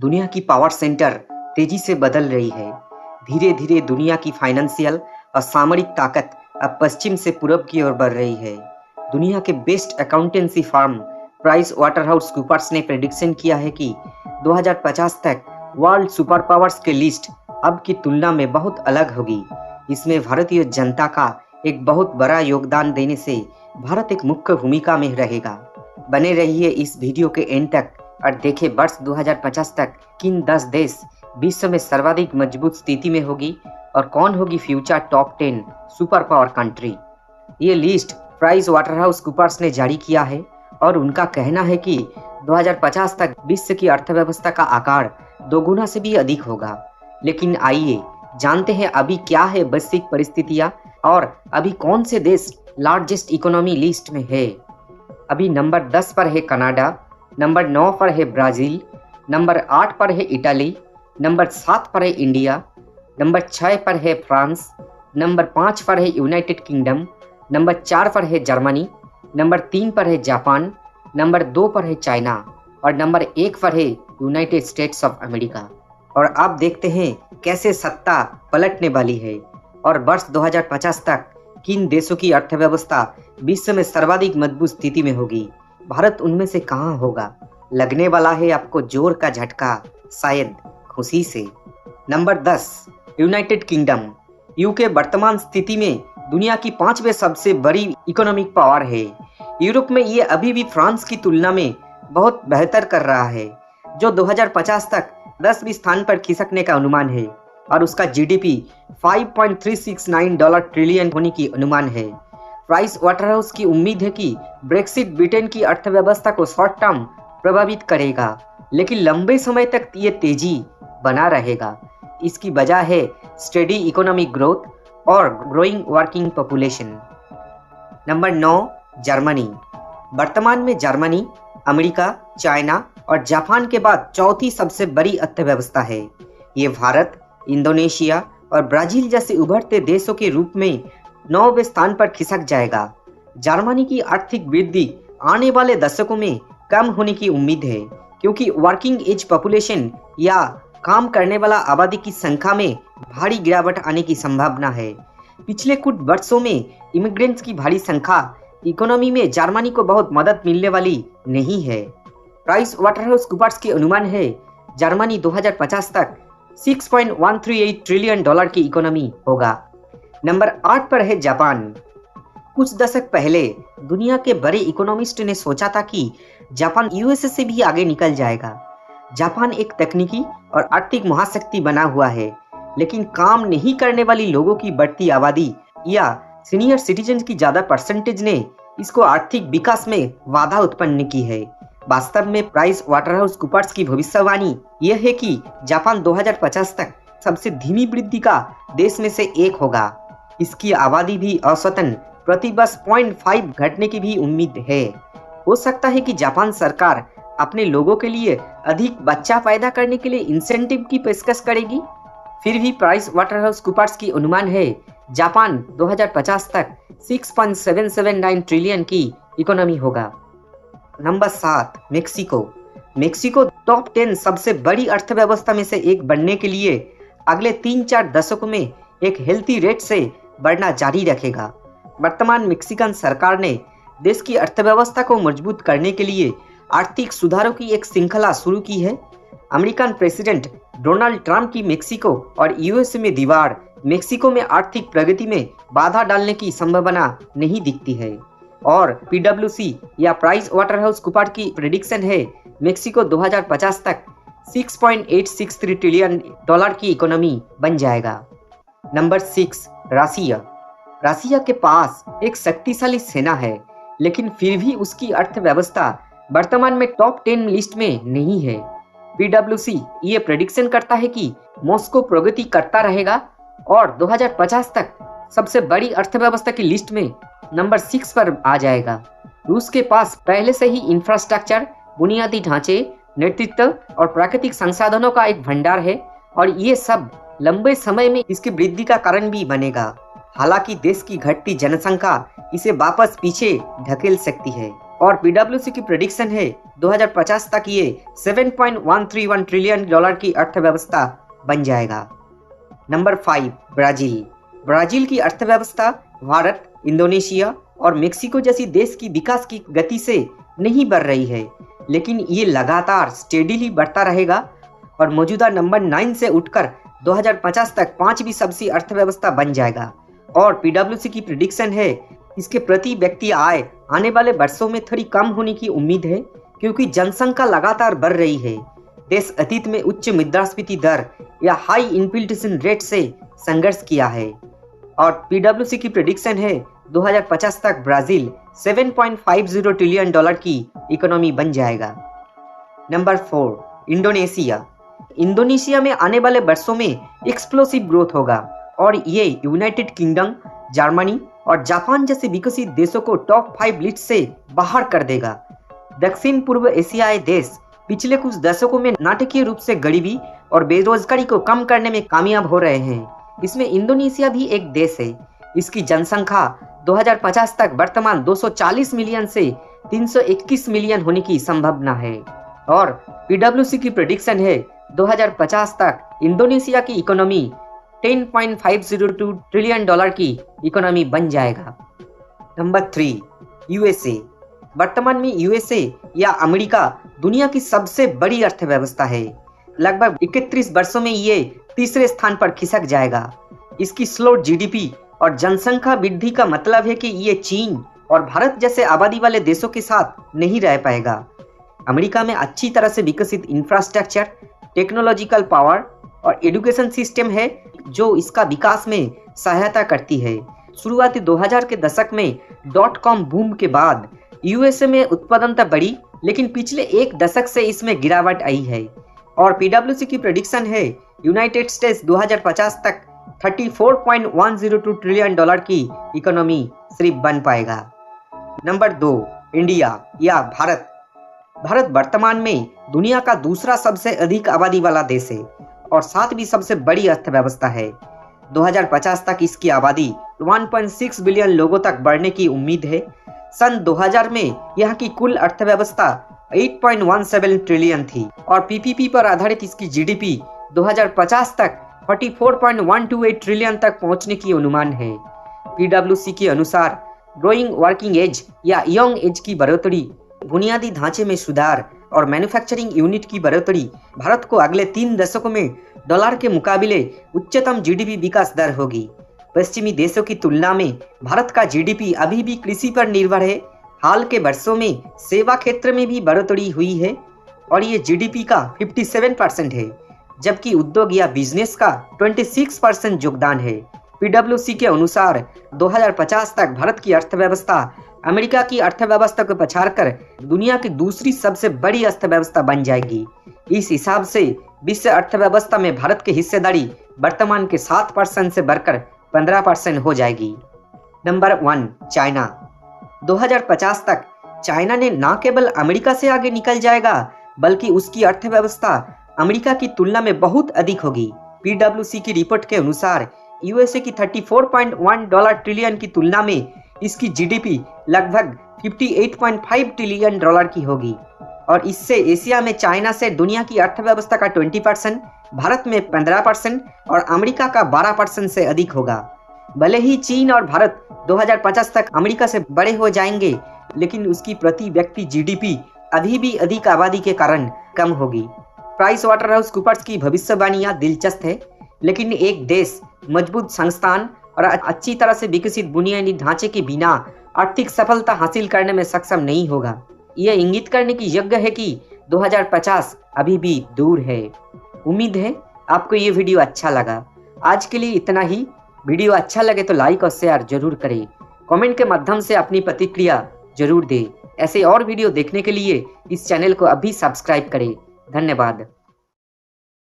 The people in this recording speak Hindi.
दुनिया की पावर सेंटर तेजी से बदल रही है। धीरे धीरे दुनिया की फाइनेंशियल और सामरिक ताकत अब पश्चिम से पूरब की ओर बढ़ रही है। दुनिया के best accountancy firm Price Waterhouse Coopers ने प्रेडिक्शन किया है कि 2050 तक वर्ल्ड सुपर पावर्स के लिस्ट अब की तुलना में बहुत अलग होगी। इसमें भारतीय जनता का एक बहुत बड़ा योगदान देने से भारत एक मुख्य भूमिका में रहेगा। बने रहिए इस वीडियो के एंड तक और देखें वर्ष 2050 तक किन 10 देश विश्व में सर्वाधिक मजबूत स्थिति में होगी और कौन होगी future top 10 super power country. ये लिस्ट प्राइस वाटरहाउस कूपर्स ने जारी किया है और उनका कहना है कि 2050 तक विश्व की अर्थव्यवस्था का आकार 2 गुना से भी अधिक होगा। लेकिन आइए जानते हैं अभी क्या है वैश्विक परिस्थितियां और अभी कौन से देश लार्जेस्ट इकोनॉमी लिस्ट में है। अभी नंबर 10 पर है कनाडा, नंबर 9 पर है ब्राज़ील, नंबर 8 पर है इटली, नंबर 7 पर है इंडिया, नंबर 6 पर है फ्रांस, नंबर 5 पर है यूनाइटेड किंगडम, नंबर 4 पर है जर्मनी, नंबर 3 पर है जापान, नंबर 2 पर है चाइना और नंबर 1 पर है यूनाइटेड स्टेट्स ऑफ अमेरिका। और अब देखते हैं कैसे सत्ता पलटने वाली है और वर्ष 2050 तक किन देशों की अर्थव्यवस्था विश्व में सर्वाधिक मजबूत स्थिति में होगी। भारत उनमें से कहां होगा। लगने वाला है आपको जोर का झटका, शायद खुशी से। Number 10 United kingdom. यूके वर्तमान स्थिति में दुनिया की 5वें सबसे बड़ी इकोनॉमिक पावर है। यूरोप में ये अभी भी फ्रांस की तुलना में बहुत बेहतर कर रहा है, जो 2050 तक 10वें स्थान पर खिसकने का अनुमान है और उसका जीडीपी $5.369 ट्रिलियन होने की अनुमान है। प्राइस वाटरहाउस की उम्मीद है कि ब्रेक्सिट ब्रिटेन की अर्थव्यवस्था को शॉर्ट टर्म प्रभावित करेगा, लेकिन लंबे समय तक ये तेजी बना रहेगा। इसकी वजह है स्टेडी इकोनॉमिक ग्रोथ और growing working population. Number 9 Germany. वर्तमान में जर्मनी अमेरिका, चाइना और जापान के बाद चौथी सबसे बड़ी अर्थव्यवस्था है। ये भारत, इंडोनेशिया और ब्राजील जैसे उभरते देशों के रूप में 9वें स्थान पर खिसक जाएगा। जर्मनी की आर्थिक वृद्धि आने वाले दशकों में कम होने की उम्मीद है, क्योंकि वर्किंग एज पॉपुलेशन या काम करने वाला आबादी की संख्या में भारी गिरावट आने की संभावना है। पिछले कुछ वर्षों में इमिग्रेंट्स की भारी संख्या इकोनॉमी में जर्मनी को बहुत मदद मिलने वाली नहीं है। प्राइस वाटरहाउस कूपर्स के अनुमान है जर्मनी 2050 तक $6.138 ट्रिलियन की इकोनॉमी होगा। नंबर 8 पर है जापान। कुछ दशक पहले दुनिया के बड़े इकोनॉमिस्ट ने सोचा था कि जापान यूएसए से भी आगे निकल जाएगा। जापान एक तकनीकी और आर्थिक महाशक्ति बना हुआ है, लेकिन काम नहीं करने वाली लोगों की बढ़ती आबादी या सीनियर सिटीजन की ज्यादा परसेंटेज ने इसको आर्थिक विकास में बाधा उत्पन्न की है। वास्तव में प्राइस वाटरहाउस कूपर्स की भविष्यवाणी यह है कि जापान 2050 तक सबसे धीमी वृद्धि का देश में से एक होगा। इसकी आबादी भी औसतन प्रति वर्ष 0.5 घटने की भी उम्मीद है। हो सकता है कि जापान सरकार अपने लोगों के लिए अधिक बच्चा पैदा करने के लिए इंसेंटिव की पेशकश करेगी। फिर भी प्राइस वाटरहाउस कूपर्स की अनुमान है जापान 2050 तक 6.779 ट्रिलियन की इकोनॉमी होगा। Number 7 Mexico. मेक्सिको टॉप 10 सबसे बड़ी अर्थव्यवस्था में से एक बनने के लिए अगले 3-4 दशकों में एक हेल्थी रेट से बढ़ना जारी रखेगा। वर्तमान मेक्सिकन सरकार ने देश की अर्थव्यवस्था को मजबूत करने के लिए आर्थिक सुधारों की एक श्रृंखला शुरू की है। अमेरिकन प्रेसिडेंट डोनाल्ड ट्रंप की मेक्सिको और यूएसए में दीवार मेक्सिको में आर्थिक प्रगति में बाधा डालने की संभावना नहीं दिखती है और पीडब्ल्यूसी या प्राइस वाटरहाउस कूपर्स की प्रेडिक्शन है मेक्सिको 2050 तक $6.863 ट्रिलियन की इकोनॉमी बन जाएगा। नंबर 6 रसिया। रसिया के पास एक शक्तिशाली सेना है, लेकिन फिर भी उसकी अर्थव्यवस्था वर्तमान में टॉप 10 लिस्ट में नहीं है। पीडब्ल्यूसी ये प्रेडिक्शन करता है कि मॉस्को प्रगति करता रहेगा और 2050 तक सबसे बड़ी अर्थव्यवस्था की लिस्ट में नंबर 6 पर आ जाएगा। रूस के पास पहले से ही इंफ्रास्ट्रक्चर, बुनियादी ढांचे, नेतृत्व और प्राकृतिक संसाधनों का एक भंडार है और ये सब लंबे समय में इसकी वृद्धि का कारण भी बनेगा। हालांकि देश की घटती जनसंख्या इसे वापस पीछे ढकेल सकती है। और पीडब्ल्यूसी की प्रेडिक्शन है 2050 तक ये $7.131 ट्रिलियन की अर्थव्यवस्था बन जाएगा। Number 5, Brazil. ब्राजील की अर्थव्यवस्था भारत, इंडोनेशिया और मेक्सिको जैसी देश की विकास की गति से नहीं बढ़ रही है, लेकिन ये लगातार स्टेडीली बढ़ता रहेगा और मौजूदा नंबर 9 से उठकर 2050 तक 5वीं सबसे अर्थव्यवस्था बन जाएगा। और पीडब्ल्यूसी की प्रेडिक्शन है इसके प्रति व्यक्ति आय आने वाले वर्षों में थोड़ी कम होने की उम्मीद है, क्योंकि जनसंख्या लगातार बढ़ रही है। देश अतीत में उच्च मुद्रास्फीति दर या हाई इन्फ्लेशन रेट से संघर्ष किया है। और पीडब्ल्यूसी की प्रेडिक्शन है 2050 तक ब्राजील $7.50 ट्रिलियन की इकोनॉमी बन जाएगा। Number 4, Indonesia. इंडोनेशिया में आने वाले वर्षों में एक्सप्लोसिव ग्रोथ होगा और ये यूनाइटेड किंगडम, जर्मनी और जापान जैसे विकसित देशों को टॉप 5 लिस्ट से बाहर कर देगा। दक्षिण पूर्व एशियाई देश पिछले कुछ दशकों में नाटकीय रूप से गरीबी और बेरोजगारी को कम करने में कामयाब हो रहे हैं। इसमें इंडोनेशिया भी एक देश है। इसकी जनसंख्या 2050 तक वर्तमान 240 मिलियन से 321 मिलियन होने की संभावना है। और पीडब्ल्यूसी की प्रेडिक्शन है 2050 तक इंडोनेशिया की इकोनॉमी $10.502 ट्रिलियन की इकोनॉमी बन जाएगा। Number 3, USA. वर्तमान में यूएसए या अमेरिका दुनिया की सबसे बड़ी अर्थव्यवस्था है। लगभग 31 वर्षों में ये तीसरे स्थान पर खिसक जाएगा। इसकी स्लो जीडीपी और जनसंख्या वृद्धि का मतलब है कि ये चीन और भारत जैसे आबादी वाले देशों के साथ नहीं रह पाएगा। अमेरिका में अच्छी तरह से विकसित इंफ्रास्ट्रक्चर, टेक्नोलॉजिकल पावर और एजुकेशन सिस्टम है जो इसका विकास में सहायता करती है। शुरुआती 2000 के दशक में .com बूम के बाद यूएसए में उत्पादकता बढ़ी, लेकिन पिछले एक दशक से इसमें गिरावट आई है। और पीडब्ल्यूसी की प्रेडिक्शन है यूनाइटेड स्टेट्स 2050 तक $34.102 ट्रिलियन की इकोनॉमी सिर्फ बन पाएगा। नंबर 2, इंडिया या भारत। भारत वर्तमान में दुनिया का दूसरा सबसे अधिक आबादी वाला देश है और 7वीं सबसे बड़ी अर्थव्यवस्था है। 2050 तक इसकी आबादी 1.6 बिलियन लोगों तक बढ़ने की उम्मीद है। सन 2000 में यहाँ की कुल अर्थव्यवस्था 8.17 ट्रिलियन थी और पीपीपी पर आधारित इसकी जीडीपी 2050 तक 44.128 ट्रिलियन तक पहुँचने की अनुमान है। पीडब्ल्यूसी के अनुसार ग्रोइंग वर्किंग एज या यंग एज की बढ़ोतरी, बुनियादी ढांचे में सुधार और मैन्युफैक्चरिंग यूनिट की बढ़ोतरी भारत को अगले 3 दशकों में डॉलर के मुकाबले उच्चतम जीडीपी विकास दर होगी। पश्चिमी देशों की तुलना में भारत का जीडीपी अभी भी कृषि पर निर्भर है। हाल के वर्षों में सेवा क्षेत्र में भी बढ़ोतरी हुई है और ये जीडीपी का 57% है, जबकि उद्योग या बिजनेस का 26% योगदान है। पीडब्ल्यूसी के अनुसार 2050 तक भारत की अर्थव्यवस्था अमेरिका की अर्थव्यवस्था को पछाड़कर दुनिया की दूसरी सबसे बड़ी अर्थव्यवस्था बन जाएगी। इस हिसाब से विश्व अर्थव्यवस्था में भारत की हिस्सेदारी वर्तमान के 7% से बढ़कर 15% हो जाएगी। Number 1, China. 2050 तक चाइना ने न केवल अमेरिका से आगे निकल जाएगा, बल्कि उसकी अर्थव्यवस्था अमेरिका की तुलना में बहुत अधिक होगी। पीडब्ल्यूसी की रिपोर्ट के अनुसार यूएसए की $34.1 ट्रिलियन की तुलना में इसकी जीडीपी लगभग $58.5 ट्रिलियन की होगी और इससे एशिया में चाइना से दुनिया की अर्थव्यवस्था का 20%, भारत में 15% और अमेरिका का 12% से अधिक होगा। भले ही चीन और भारत 2050 तक अमेरिका से बड़े हो जाएंगे, लेकिन उसकी प्रति व्यक्ति जीडीपी अभी भी अधिक आबादी के कारण कम होगी। प्राइस वाटर हाउस कूपर्स की भविष्यवाणियां दिलचस्प है, लेकिन एक देश मजबूत संस्थान और अच्छी तरह से विकसित बुनियादी ढांचे के बिना आर्थिक सफलता हासिल करने में सक्षम नहीं होगा। यह इंगित करने की योग्य है कि 2050 अभी भी दूर है। उम्मीद है आपको ये वीडियो अच्छा लगा। आज के लिए इतना ही। वीडियो अच्छा लगे तो लाइक और शेयर जरूर करें। कमेंट के माध्यम से अपनी प्रतिक्रिया जरूर दें। ऐसे और वीडियो देखने के लिए इस चैनल को अभी सब्सक्राइब करें। धन्यवाद।